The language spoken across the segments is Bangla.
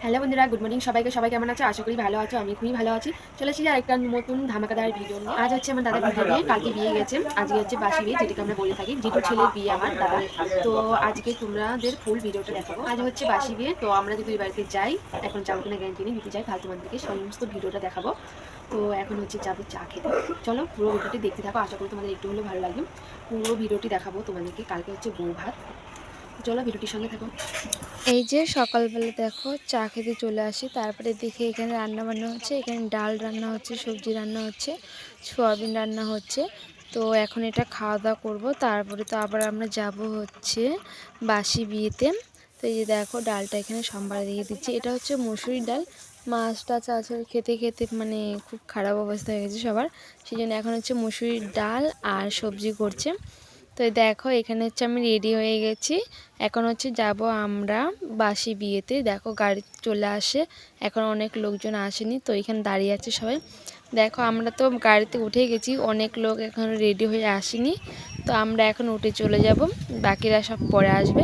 হ্যালো বন্ধুরা, গুড মর্নিং সবাইকে। সবাই কেমন আছো? আশা করি ভালো আছো। আমি খুবই ভালো আছি। চলে এসেছি আরেকটা নতুন ধামাকাদার ভিডিও নিয়ে। আজ হচ্ছে আমার দাদার বিয়ে বিয়ে, কালকে বিয়ে গেছে। আজকে হচ্ছে বাসি বিয়ে, যেটাকে আমরা বলে থাকি। জিটু ছেলের বিয়ে আমার দাদা। তো আজকে তোমাদের ফুল ভিডিওটা দেখাবো। আজ হচ্ছে বাসি বিয়ে, তো আমরা যদি ওই বাড়িতে যাই, এখন যাবো কিনা গ্যারান্টি নেই, দিতে যাই, তাহলে তোমাদেরকে সমস্ত ভিডিওটা দেখাবো। তো এখন হচ্ছে যাবো চা খেতে। চলো পুরো ভিডিওটি দেখতে থাকো, আশা করি তোমাদের একটু হলেও ভালো লাগবে। পুরো ভিডিওটি দেখাবো তোমাদেরকে। কালকে হচ্ছে বউ ভাত। চলো ভিডিওটির সঙ্গে থাকো। এই যে সকালবেলা দেখো চা খেতে চলে আসি, তারপরে দেখে এখানে রান্না বান্না হচ্ছে। এখানে ডাল রান্না হচ্ছে, সবজি রান্না হচ্ছে, সোয়াবিন রান্না হচ্ছে। তো এখন এটা খাওয়া দাওয়া করবো, তারপরে তো আবার আমরা যাব হচ্ছে বাসি বিয়েতে। তো এই যে দেখো ডালটা এখানে সম্বার দিয়ে দিচ্ছি। এটা হচ্ছে মসুরির ডাল। মাছ টাছ আছে খেতে খেতে মানে খুব খারাপ অবস্থা হয়ে গেছে সবার, সেই জন্য এখন হচ্ছে মসুরির ডাল আর সবজি করছে। তো দেখো এখানে হচ্ছে আমি রেডি হয়ে গেছি। এখন হচ্ছে যাব আমরা বাসি বিয়েতে। দেখো গাড়ি চলে আসে, এখন অনেক লোকজন আসেনি, তো এখানে দাঁড়িয়ে আছে সবাই। দেখো আমরা তো গাড়িতে উঠে গেছি, অনেক লোক এখন রেডি হয়ে আসেনি। তো আমরা এখন উঠে চলে যাব, বাকিরা সব পরে আসবে।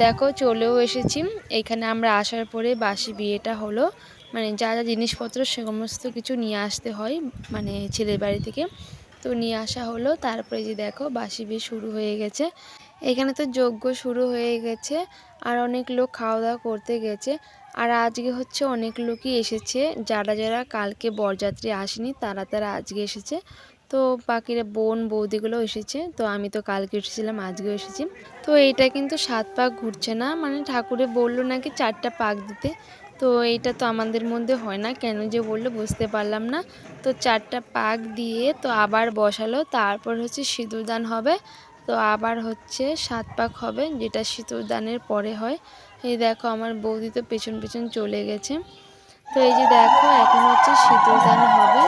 দেখো চলেও এসেছি। এখানে আমরা আসার পরে বাসি বিয়েটা হলো, মানে যা যা জিনিসপত্র সমস্ত কিছু নিয়ে আসতে হয়, মানে ছেলের বাড়ি থেকে। তো নিয়ে আসা হলো, তারপরে যে দেখো বাসি বিয়ে শুরু হয়ে গেছে। এখানে তো যজ্ঞ শুরু হয়ে গেছে, আর অনেক লোক খাওয়া দাওয়া করতে গেছে। আর আজকে হচ্ছে অনেক লোকই এসেছে, যারা যারা কালকে বরযাত্রী আসেনি তারা তারা আজকে এসেছে। তো বাকিরা বোন বৌদিগুলো এসেছে। তো আমি তো কালকে এসেছিলাম, আজকেও এসেছি। তো এইটা কিন্তু 7 পাক ঘুরছে না, মানে ঠাকুরে বললো নাকি 4টা পাক দিতে। তো এইটা তো আমাদের মধ্যে হয় না, কেন যে বললো বুঝতে পারলাম না। তো 4টা পাক দিয়ে তো আবার বসালো, তারপর হচ্ছে সিঁদুরদান হবে। তো আবার হচ্ছে 7 পাক হবে, যেটা সিঁদুরদানের পরে হয়। এই দেখো আমার বৌদি তো পেছন পেছন চলে গেছে। তো এই যে দেখো এখন হচ্ছে সিঁদুরদান হবে।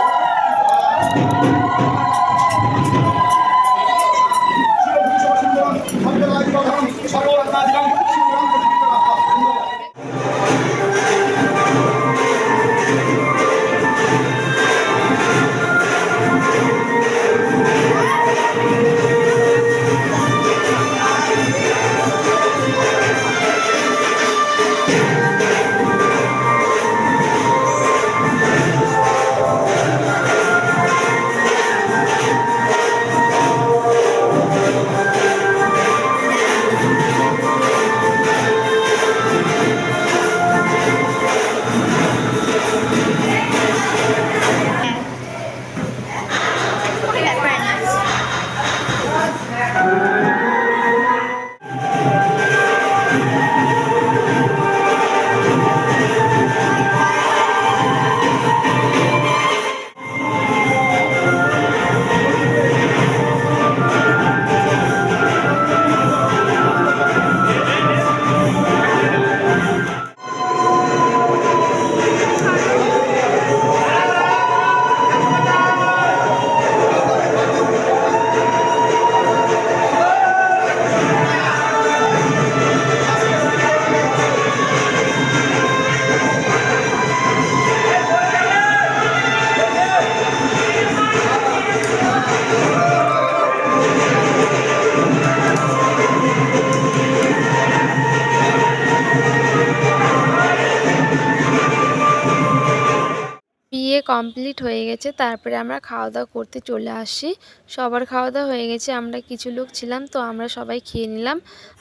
বিয়ে কমপ্লিট হয়ে গেছে, তারপরে আমরা খাওয়া দাওয়া করতে চলে আসি। সবার খাওয়া দাওয়া হয়ে গেছে, আমরা কিছু লোক ছিলাম, তো আমরা সবাই খেয়ে নিলাম।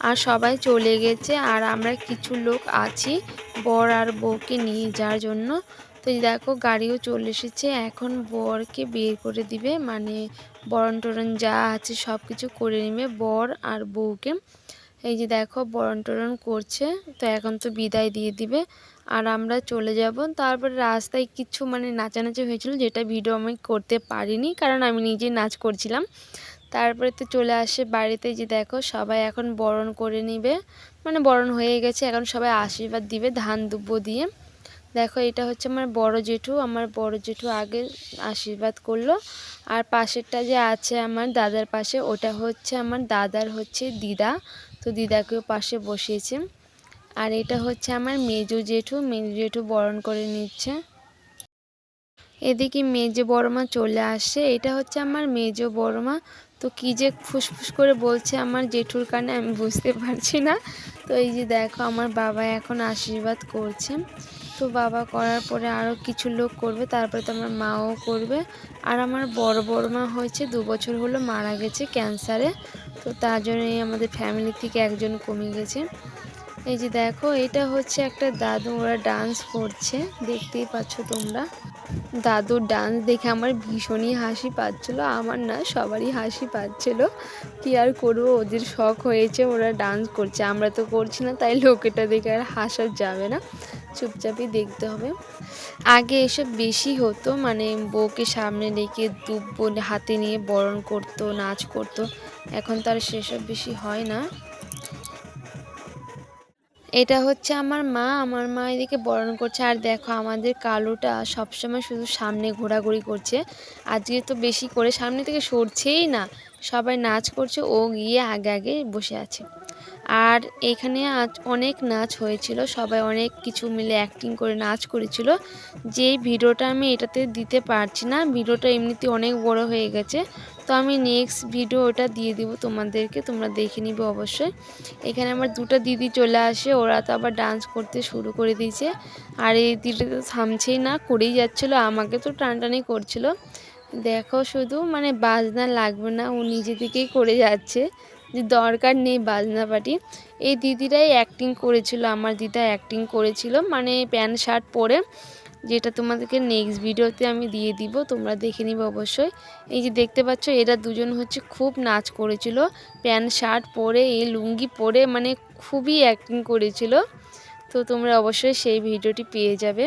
আর সবাই চলে গেছে, আর আমরা কিছু লোক আছি বর আর বউকে নিয়ে যাওয়ার জন্য। তো এই দেখো গাড়িও চলে এসেছে, এখন বরকে বের করে দিবে, মানে বরণ টরণ যা আছে সব কিছু করে নেবে বর আর বউকে। এই যে দেখো বরণ টরণ করছে, তো এখন তো বিদায় দিয়ে দিবে আর আমরা চলে যাব। তারপরে রাস্তায় কিছু মানে নাচানাচি হয়েছিল, যেটা ভিডিও আমি করতে পারিনি, কারণ আমি নিজেই নাচ করছিলাম। তারপরে তো চলে আসে বাড়িতে। যে দেখো সবাই এখন বরণ করে নিবে, মানে বরণ হয়ে গেছে, এখন সবাই আশীর্বাদ দিবে ধান দুব্ব দিয়ে। দেখো এটা হচ্ছে আমার বড় জেঠু, আমার বড় জেঠু আগে আশীর্বাদ করলো। আর পাশেরটা যে আছে আমার দাদার পাশে, ওটা হচ্ছে আমার দাদার হচ্ছে দিদা, তো দিদাকেও পাশে বসিয়েছে। আর এটা হচ্ছে আমার মেজো জেঠু, মেজো জেঠু বরণ করে নিচ্ছে। এদিকে মেজো বড়মা চলে আসে, এটা হচ্ছে আমার মেজো বড়মা। তো তো কী যে ফুসফুস করে বলছে আমার জেঠুর কানে আমি বুঝতে পারছি না। তো এই যে দেখো আমার বাবা এখন আশীর্বাদ করছে। তো বাবা করার পরে আরও কিছু লোক করবে, তারপরে তো আমার মাও করবে। আর আমার বড় মা হয়েছে 2 বছর হলো মারা গেছে ক্যান্সারে। তো তার জন্যই আমাদের ফ্যামিলি থেকে একজন কমে গেছে। এই যে দেখো এটা হচ্ছে একটা দাদু, ওরা ডান্স করছে, দেখতেই পাচ্ছ তোমরা। দাদুর ডান্স দেখে আমার ভীষণই হাসি পাচ্ছিলো, আমার না সবারই হাসি পাচ্ছিল। কি আর করবো, ওদের শখ হয়েছে, ওরা ডান্স করছে, আমরা তো করছি না, তাই লোকেটা দেখে আর হাসা যাবে না, চুপচাপই দেখতে হবে। আগে এসব বেশি হতো, মানে বউকে সামনে রেখে দুব্ব হাতে নিয়ে বরণ করতো, নাচ করতো। এখন তো আর সেসব বেশি হয় না। এটা হচ্ছে আমার মা এদিকে বরণ করছে। আর দেখো আমাদের কালুটা সবসময় শুধু সামনে ঘোরাঘুরি করছে, আজকে তো বেশি করে সামনে থেকে সরছেই না। সবাই নাচ করছে, ও গিয়ে আগে আগে বসে আছে। আর এখানে আজ অনেক নাচ হয়েছিল, সবাই অনেক কিছু মিলে অ্যাক্টিং করে নাচ করেছিল। যেই ভিডিওটা আমি এটাতে দিতে পারছি না, ভিডিওটা এমনিতে অনেক বড় হয়ে গেছে। তো আমি নেক্সট ভিডিও ওটা দিয়ে দিব তোমাদেরকে, তোমরা দেখে নিবে অবশ্যই। এখানে আমার দুটো দিদি চলে আসে, ওরা তো আবার ডান্স করতে শুরু করে দিয়েছে। আর এই দিদিটা তো থামছেই না, করেই যাচ্ছিলো, আমাকে তো টানটানি করছিল। দেখো শুধু মানে বাজনা লাগবে না, ও নিজে থেকেই করে যাচ্ছে, যে দরকার নেই বাজনা পার্টি। এই দিদিরাই অ্যাক্টিং করেছিল, আমার দিদা অ্যাক্টিং করেছিল, মানে প্যান্ট শার্ট পরে, যেটা তোমাদেরকে নেক্সট ভিডিওতে আমি দিয়ে দিব, তোমরা দেখে নিবে অবশ্যই। এই যে দেখতে পাচ্ছ এরা দুজন হচ্ছে খুব নাচ করেছিল, প্যান্ট শার্ট পরে, এই লুঙ্গি পরে, মানে খুবই অ্যাক্টিং করেছিল। তো তোমরা অবশ্যই সেই ভিডিওটি পেয়ে যাবে।